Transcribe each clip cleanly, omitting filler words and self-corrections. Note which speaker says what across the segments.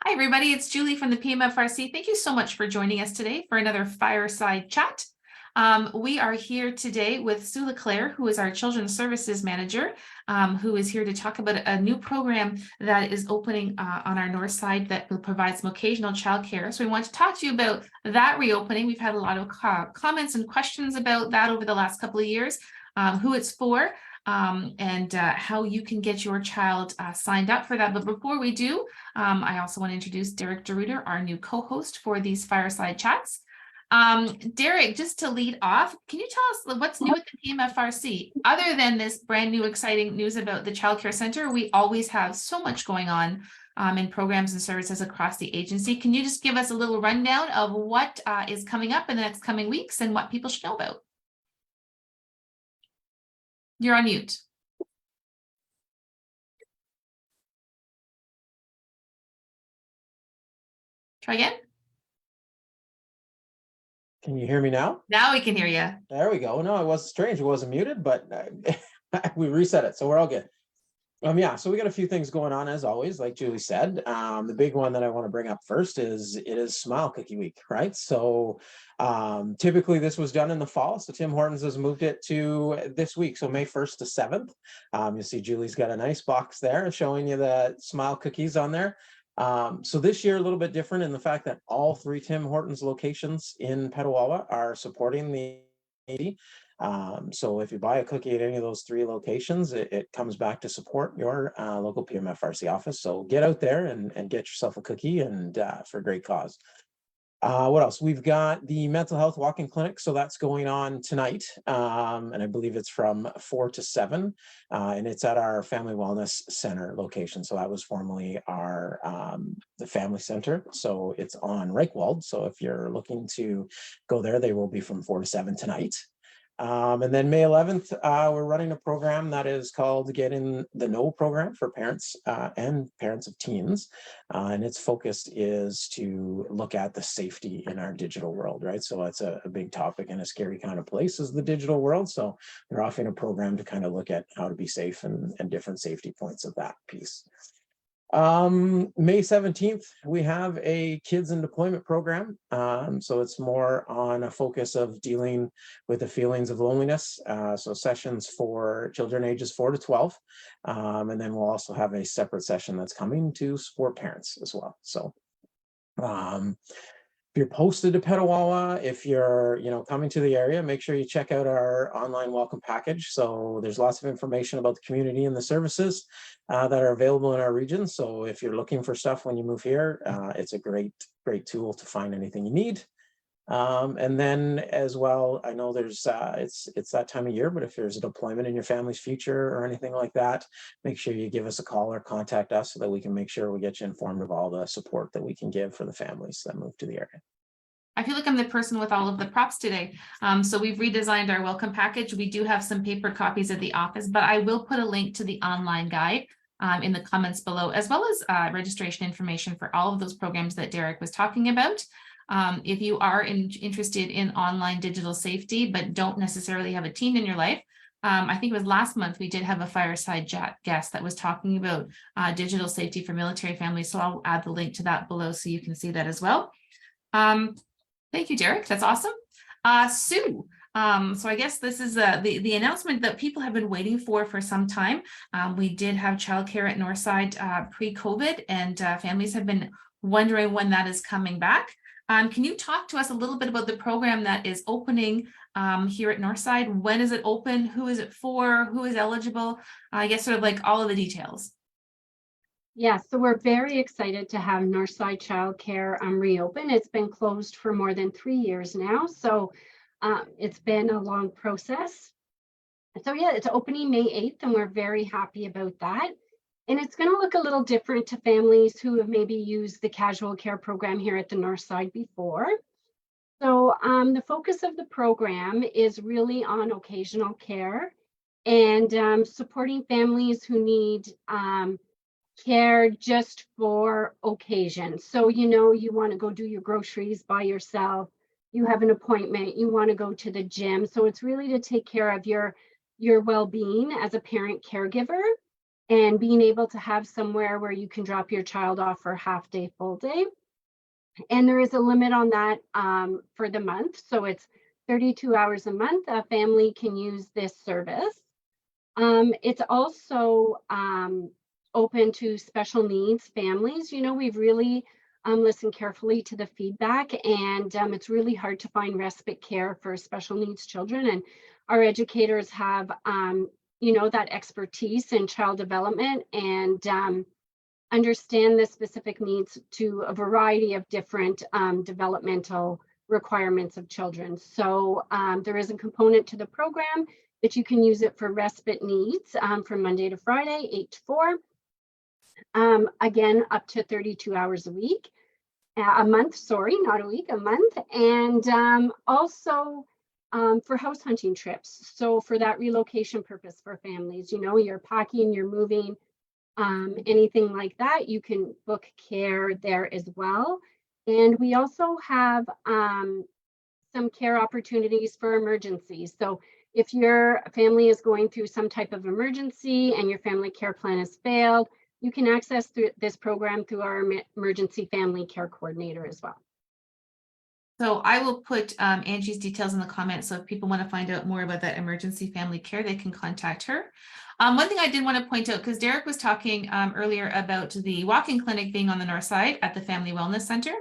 Speaker 1: Hi, everybody. It's Julie from the PMFRC. Thank you so much for joining us today for another Fireside Chat. We are here today with Sue LeClaire, who is our Children's Services Manager, who is here to talk about a new program that is opening on our north side that will provide some occasional childcare. So we want to talk to you about that reopening. We've had a lot of comments and questions about that over the last couple of years, who it's for, and how you can get your child signed up for that. But before we do, I also want to introduce Derek DeRuiter, our new co-host for these Fireside Chats. Derek, just to lead off, can you tell us what's new with the PMFRC? Other than this brand new exciting news about the Child Care Center, we always have so much going on in programs and services across the agency. Can you just give us a little rundown of what is coming up in the next coming weeks and what people should know about? You're on mute. Try again.
Speaker 2: Can you hear me now?
Speaker 1: Now we can hear you.
Speaker 2: There we go. No, it was strange. It wasn't muted, but we reset it, so we're all good. Yeah, so we got a few things going on as always, like Julie said. The big one that I want to bring up first is it is Smile Cookie Week, right? So typically this was done in the fall. So Tim Hortons has moved it to this week, so May 1st to 7th. You see Julie's got a nice box there showing you the Smile cookies on there. So this year a little bit different in the fact that all 3 Tim Hortons locations in Petawawa are supporting the 80. So if you buy a cookie at any of those 3 locations, it comes back to support your local PMFRC office. So get out there and get yourself a cookie, and for a great cause. What else? We've got the mental health walk-in clinic. So that's going on tonight. And I believe it's from 4 to 7. And it's at our Family Wellness Center location. So that was formerly our the Family Center. So it's on Reichwald. So if you're looking to go there, they will be from 4 to 7 tonight. And then May 11th, we're running a program that is called Get in the Know program for parents and parents of teens. And its focus is to look at the safety in our digital world, right? So it's a big topic and a scary kind of place is the digital world. So we're offering a program to kind of look at how to be safe and different safety points of that piece. May 17th, we have a kids in deployment program. So it's more on a focus of dealing with the feelings of loneliness. So sessions for children ages 4 to 12. And then we'll also have a separate session that's coming to support parents as well. So, if you're posted to Petawawa, if you're coming to the area, make sure you check out our online welcome package. So there's lots of information about the community and the services that are available in our region. So if you're looking for stuff when you move here, it's a great tool to find anything you need. And then as well, I know there's it's that time of year, but if there's a deployment in your family's future or anything like that, make sure you give us a call or contact us so that we can make sure we get you informed of all the support that we can give for the families that move to the area.
Speaker 1: I feel like I'm the person with all of the props today. So we've redesigned our welcome package. We do have some paper copies at the office, but I will put a link to the online guide in the comments below, as well as registration information for all of those programs that Derek was talking about. If you are interested in online digital safety, but don't necessarily have a teen in your life, I think it was last month we did have a Fireside Chat guest that was talking about digital safety for military families. So I'll add the link to that below so you can see that as well. Thank you, Derek. That's awesome. Sue, so I guess this is the announcement that people have been waiting for some time. We did have childcare at Northside pre-COVID, and families have been wondering when that is coming back. Can you talk to us a little bit about the program that is opening here at Northside? When is it open? Who is it for? Who is eligible? I guess sort of like all of the details.
Speaker 3: Yeah, so we're very excited to have Northside Childcare reopen. It's been closed for more than 3 years now, so it's been a long process. So yeah, it's opening May 8th, and we're very happy about that. And it's going to look a little different to families who have maybe used the casual care program here at the Northside before. So the focus of the program is really on occasional care and supporting families who need care just for occasion. So, you want to go do your groceries by yourself, you have an appointment, you want to go to the gym. So it's really to take care of your well-being as a parent caregiver. and being able to have somewhere where you can drop your child off for half day, full day. And there is a limit on that for the month. So it's 32 hours a month. A family can use this service. It's also open to special needs families. You know, we've really listened carefully to the feedback, and it's really hard to find respite care for special needs children. And our educators have, you know, that expertise in child development and understand the specific needs to a variety of different developmental requirements of children. So there is a component to the program that you can use it for respite needs from Monday to Friday, 8 to 4. Again, up to 32 hours a month, sorry, not a week, a month. And also for house hunting trips. So for that relocation purpose for families, you know, you're packing, you're moving, anything like that, you can book care there as well. And we also have some care opportunities for emergencies. So if your family is going through some type of emergency and your family care plan has failed, you can access this program through our emergency family care coordinator as well.
Speaker 1: So I will put Angie's details in the comments. So if people want to find out more about that emergency family care, they can contact her. One thing I did want to point out, because Derek was talking earlier about the walk-in clinic being on the north side at the Family Wellness Center.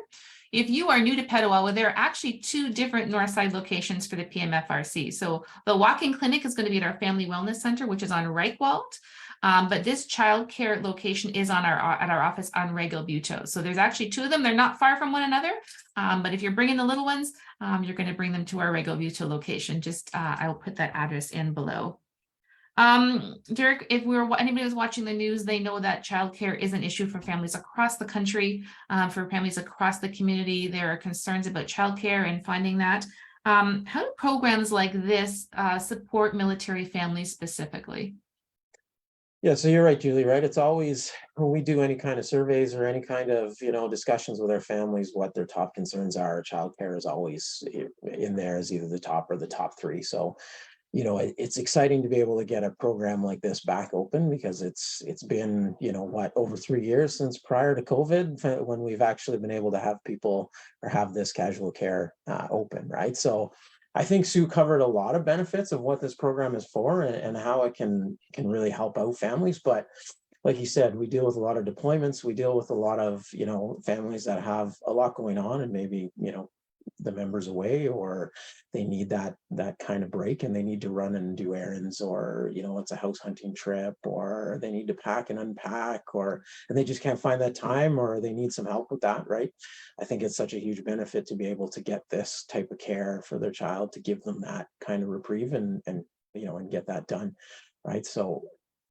Speaker 1: If you are new to Petawawa, there are actually 2 different north side locations for the PMFRC. So the walk-in clinic is going to be at our Family Wellness Center, which is on Reichwald. But this childcare location is on at our office on Regal Buteau. So there's actually 2 of them. They're not far from one another. But if you're bringing the little ones, you're going to bring them to our Regal Buteau location. Just I will put that address in below. Derek, if anybody was watching the news, they know that childcare is an issue for families across the country, for families across the community. There are concerns about childcare and finding that. How do programs like this support military families specifically?
Speaker 2: Yeah, so you're right, Julie, right? It's always when we do any kind of surveys or any kind of, you know, discussions with our families, what their top concerns are. Childcare is always in there as either the top or the top 3. So, you know, it's exciting to be able to get a program like this back open, because it's been, you know, what, over 3 years since prior to COVID when we've actually been able to have people or have this casual care open, right? So I think Sue covered a lot of benefits of what this program is for and how it can really help out families. But like you said, we deal with a lot of deployments. We deal with a lot of, you know, families that have a lot going on, and maybe, you know, the members away, or they need that kind of break and they need to run and do errands, or, you know, it's a house hunting trip, or they need to pack and unpack, and they just can't find that time, or they need some help with that, right? I think it's such a huge benefit to be able to get this type of care for their child, to give them that kind of reprieve and you know, and get that done, right? So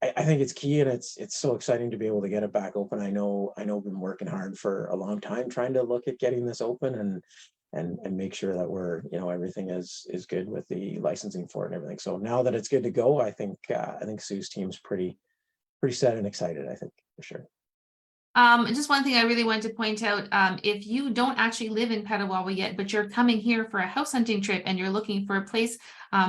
Speaker 2: I think it's key, and it's so exciting to be able to get it back open. I know I've been working hard for a long time trying to look at getting this open and make sure that we're, you know, everything is good with the licensing for it and everything. So now that it's good to go, I think Sue's team's pretty set and excited, I think, for sure.
Speaker 1: Just one thing I really wanted to point out, if you don't actually live in Petawawa yet, but you're coming here for a house hunting trip and you're looking for a place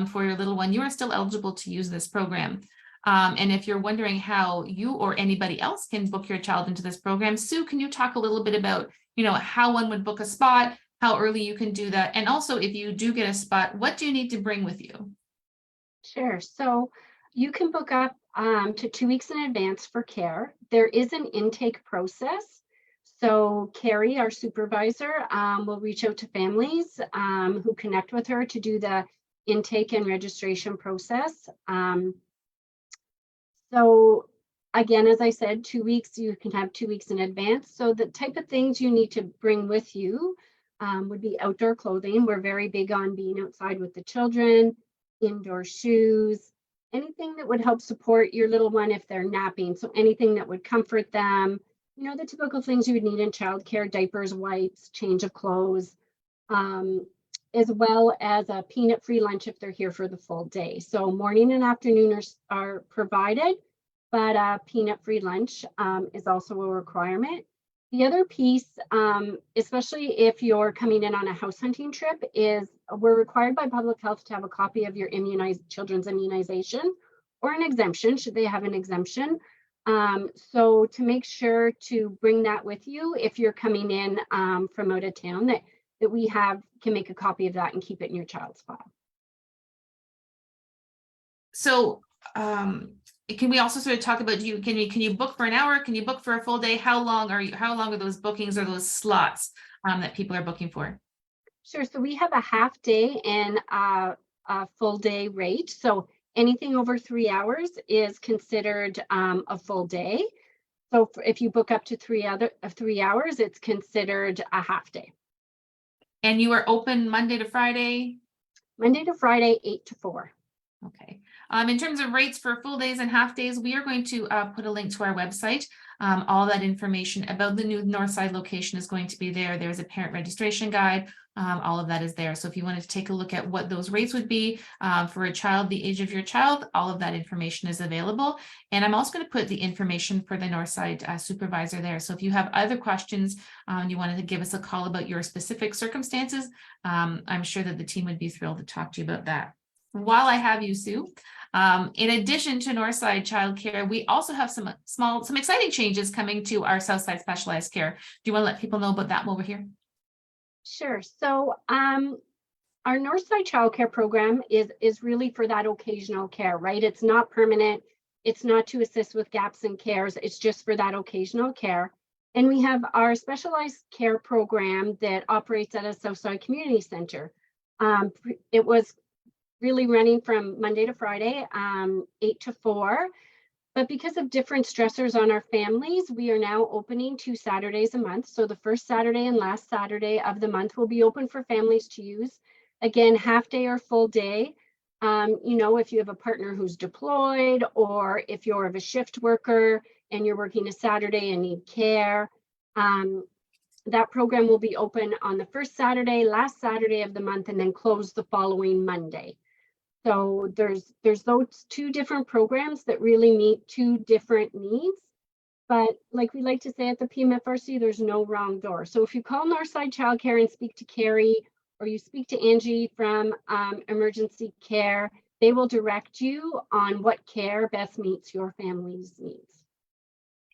Speaker 1: for your little one, you are still eligible to use this program. And if you're wondering how you or anybody else can book your child into this program, Sue, can you talk a little bit about, you know, how one would book a spot, how early you can do that, and also if you do get a spot, what do you need to bring with you?
Speaker 3: Sure. So you can book up to 2 weeks in advance for care. There is an intake process. So Carrie, our supervisor, will reach out to families who connect with her to do the intake and registration process. So again, as I said, 2 weeks, you can have 2 weeks in advance. So the type of things you need to bring with you would be outdoor clothing. We're very big on being outside with the children, indoor shoes, anything that would help support your little one if they're napping. So anything that would comfort them, you know, the typical things you would need in childcare: diapers, wipes, change of clothes, as well as a peanut-free lunch if they're here for the full day. So morning and afternoon are provided, but a peanut-free lunch is also a requirement. The other piece, especially if you're coming in on a house hunting trip, is we're required by public health to have a copy of your children's immunization, or an exemption, should they have an exemption. So to make sure to bring that with you if you're coming in from out of town, that we can make a copy of that and keep it in your child's file.
Speaker 1: So can we also sort of talk about, can you book for an hour? Can you book for a full day? How long are those bookings or those slots that people are booking for?
Speaker 3: Sure. So we have a half day and a full day rate. So anything over 3 hours is considered a full day. So if you book up to 3 hours, it's considered a half day.
Speaker 1: And you are open Monday to Friday?
Speaker 3: Monday to Friday, 8 to 4.
Speaker 1: Okay. In terms of rates for full days and half days, we are going to put a link to our website. All that information about the new Northside location is going to be there. There's a parent registration guide. All of that is there. So if you wanted to take a look at what those rates would be for a child, the age of your child, all of that information is available. And I'm also going to put the information for the Northside supervisor there. So if you have other questions, you wanted to give us a call about your specific circumstances, I'm sure that the team would be thrilled to talk to you about that. While I have you, Sue, in addition to Northside childcare, we also have some exciting changes coming to our Southside specialized care. Do you want to let people know about that while we're here?
Speaker 3: Sure. So our Northside childcare program is really for that occasional care, right? It's not permanent. It's not to assist with gaps in cares. It's just for that occasional care. And we have our specialized care program that operates at a Southside Community Center. It was really running from Monday to Friday, 8 to 4. But because of different stressors on our families, we are now opening 2 Saturdays a month. So the first Saturday and last Saturday of the month will be open for families to use. Again, half day or full day. If you have a partner who's deployed, or if you're of a shift worker and you're working a Saturday and need care, that program will be open on the first Saturday, last Saturday of the month, and then close the following Monday. So there's those 2 different programs that really meet 2 different needs. But like we like to say at the PMFRC, there's no wrong door. So if you call Northside Childcare and speak to Carrie, or you speak to Angie from emergency care, they will direct you on what care best meets your family's needs.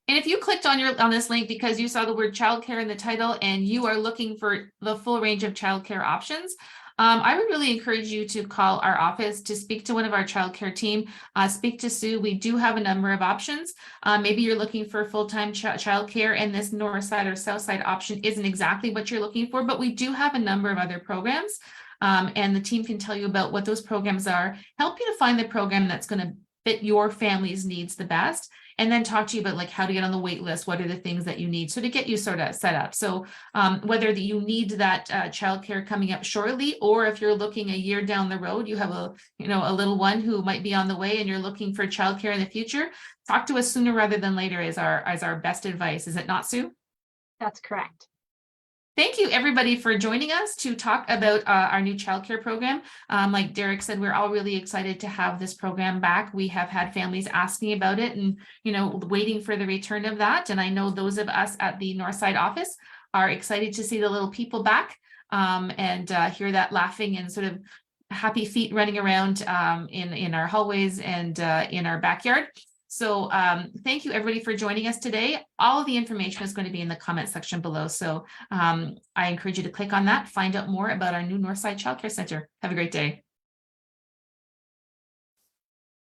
Speaker 1: And if you clicked on this link because you saw the word childcare in the title and you are looking for the full range of childcare options, I would really encourage you to call our office to speak to one of our childcare team, speak to Sue. We do have a number of options. Maybe you're looking for full-time childcare and this Northside or Southside option isn't exactly what you're looking for, but we do have a number of other programs. And the team can tell you about what those programs are, help you to find the program that's going to fit your family's needs the best, and then talk to you about like how to get on the wait list, what are the things that you need, so to get you sort of set up. So whether you need that childcare coming up shortly, or if you're looking a year down the road, you have a little one who might be on the way and you're looking for childcare in the future, talk to us sooner rather than later is our best advice. Is it not, Sue?
Speaker 3: That's correct.
Speaker 1: Thank you, everybody, for joining us to talk about our new childcare program. Like Derek said, we're all really excited to have this program back. We have had families asking about it and, waiting for the return of that. And I know those of us at the Northside office are excited to see the little people back and hear that laughing and sort of happy feet running around in our hallways and in our backyard. So thank you, everybody, for joining us today. All of the information is going to be in the comment section below. So I encourage you to click on that, find out more about our new Northside Childcare Center. Have a great day.